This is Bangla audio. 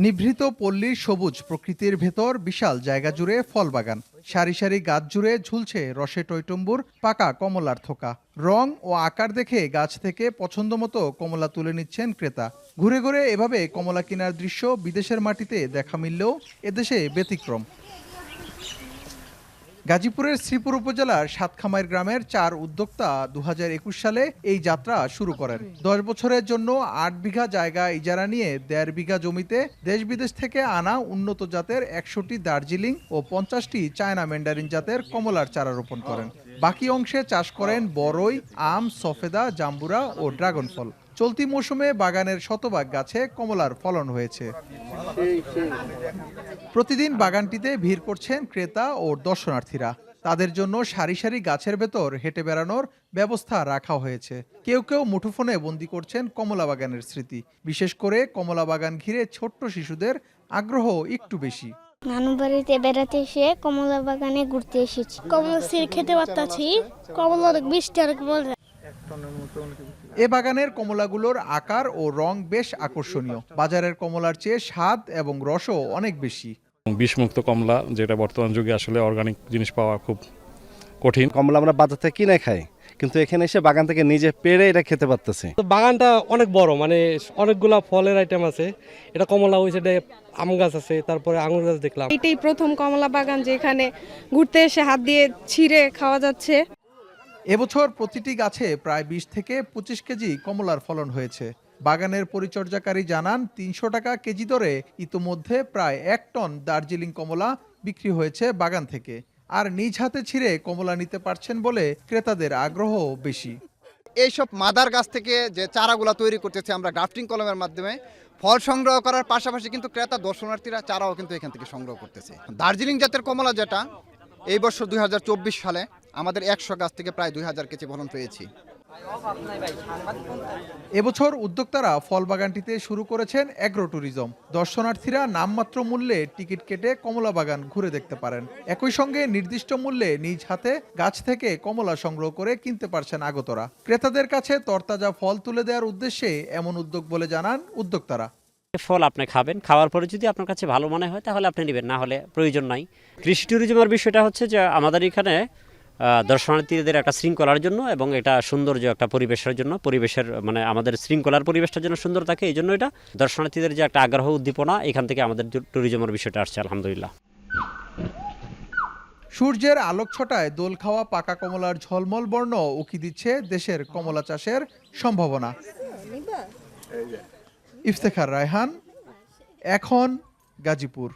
নিভৃত পল্লীর সবুজ প্রকৃতির ভেতর বিশাল জায়গা জুড়ে ফল বাগান। সারি সারি গাছ জুড়ে ঝুলছে রসে টইটম্বুর পাকা কমলার থোকা। রং ও আকার দেখে গাছ থেকে পছন্দমতো কমলা তুলে নিচ্ছেন ক্রেতা। ঘুরে ঘুরে এভাবে কমলা কেনার দৃশ্য বিদেশের মাটিতে দেখা মিললেও এদেশে ব্যতিক্রম। গাজীপুরের শ্রীপুর উপজেলার সাতখামাইর গ্রামের 4 উদ্যোক্তা 2021 সালে এই যাত্রা শুরু করেন। 10 বছরের জন্য 8 বিঘা জায়গা ইজারা নিয়ে 1.5 বিঘা জমিতে দেশ বিদেশ থেকে আনা উন্নত জাতের 100টি দার্জিলিং ও 50টি চায়না ম্যান্ডারিন জাতের কমলার চারা রোপণ করেন। বাকি অংশে চাষ করেন বরই, আম, সফেদা, জাম্বুরা ও ড্রাগন ফল। চলতি মৌসুমে বাগানের শতভাগ গাছে কমলার ফলন হয়েছে। প্রতিদিন বাগানটিতে ভিড় করছেন ক্রেতা ও দর্শনার্থীরা। তাদের জন্য সারি সারি গাছের ভেতর হেঁটে বেড়ানোর ব্যবস্থা রাখা হয়েছে। কেউ কেউ মুঠোফোনে বন্দি করছেন কমলা বাগানের স্মৃতি। বিশেষ করে কমলা বাগান ঘিরে ছোট্ট শিশুদের আগ্রহ একটু বেশি। নানু বাড়িতে বেড়াতে এসে কমলা বাগানে ঘুরতে এসেছি। কমলা সির খেতে পারতাছি। কমলা অনেক মিষ্টি, অনেক মজা। এ বাগানের কমলাগুলোর আকার ও রং বেশ আকর্ষণীয়। বাজারের কমলার চেয়ে স্বাদ এবং রসও অনেক বেশি। বিষমুক্ত কমলা, যেটা বর্তমান যুগে আসলে অর্গানিক জিনিস পাওয়া খুব কঠিন। কমলা আমরা বাজার থেকে কিনে খাই, কিন্তু এখানে এসে বাগান থেকে নিজে পেড়ে এটা খেতে পারতেছি। তো বাগানটা অনেক বড়, মানে অনেকগুলা ফলের আইটেম আছে। এটা কমলা, ওই সাইডে আম গাছ আছে, তারপরে আঙুর গাছ দেখলাম। এটাই প্রথম কমলা বাগান যেখানে ঘুরতে এসে হাত দিয়ে ছিঁড়ে খাওয়া যাচ্ছে। এবছর প্রতিটি গাছে প্রায় 20 থেকে 25 কেজি কমলার ফলন হয়েছে। বাগানের পরিচর্যাকারী জানান 300 টাকা কেজি দরে ইতোমধ্যে প্রায় 1 টন দার্জিলিং কমলা বিক্রি হয়েছে বাগান থেকে। আর নিজ হাতে ছিঁড়ে কমলা নিতে পারছেন বলে ক্রেতাদের আগ্রহ বেশি। এইসব মাদার গাছ থেকে যে চারাগুলো তৈরি করতেছে আমরা গ্রাফটিং কলমের মাধ্যমে, ফল সংগ্রহ করার পাশাপাশি কিন্তু ক্রেতা দর্শনার্থীরা চারাও কিন্তু এখান থেকে সংগ্রহ করতেছে। দার্জিলিং জাতের কমলা যেটা এই বছর 2024 সালে আমাদের 100 গাছ থেকে প্রায় 2000 কেজি ফলন পেয়েছি। এবছর উদ্যোক্তারা ফল বাগানটিতে শুরু করেছেন অ্যাগ্রো ট্যুরিজম। দর্শনার্থীরা নামমাত্র মূল্যে টিকিট কেটে কমলা বাগান ঘুরে দেখতে পারেন। একই সঙ্গে নির্দিষ্ট মূল্যে নিজ হাতে গাছ থেকে কমলা সংগ্রহ করে কিনতে পারছেন আগতরা। ক্রেতাদের কাছে তরতাজা ফল তুলে দেওয়ার উদ্দেশ্যে এমন উদ্যোগ বলে জানান উদ্যোক্তারা। ফল আপনি খাবেন, খাওয়ার পরে যদি আপনার কাছে ভালো মনে হয় তাহলে আপনি নেবেন, না হলে প্রয়োজন নাই। কৃষি ট্যুরিজমের বিষয়টা হচ্ছে যে আমাদের এখানে দর্শনার্থীদের একটা শৃঙ্খলার জন্য এবং এটা সৌন্দর্য একটা পরিবেশের জন্য, পরিবেশের মানে আমাদের শৃঙ্খলার পরিবেশটার জন্য সুন্দর থাকে, এই জন্য এটা দর্শনার্থীদের যে একটা আগ্রহ উদ্দীপনা এখান থেকে আমাদের ট্যুরিজমের বিষয়টা আসছে আলহামদুলিল্লাহ। সূর্যের আলোক ছটায় দোল খাওয়া পাকা কমলার ঝলমল বর্ণ উকি দিচ্ছে দেশের কমলা চাষের সম্ভাবনা। ইফতেখার রায়হান, এখন গাজীপুর।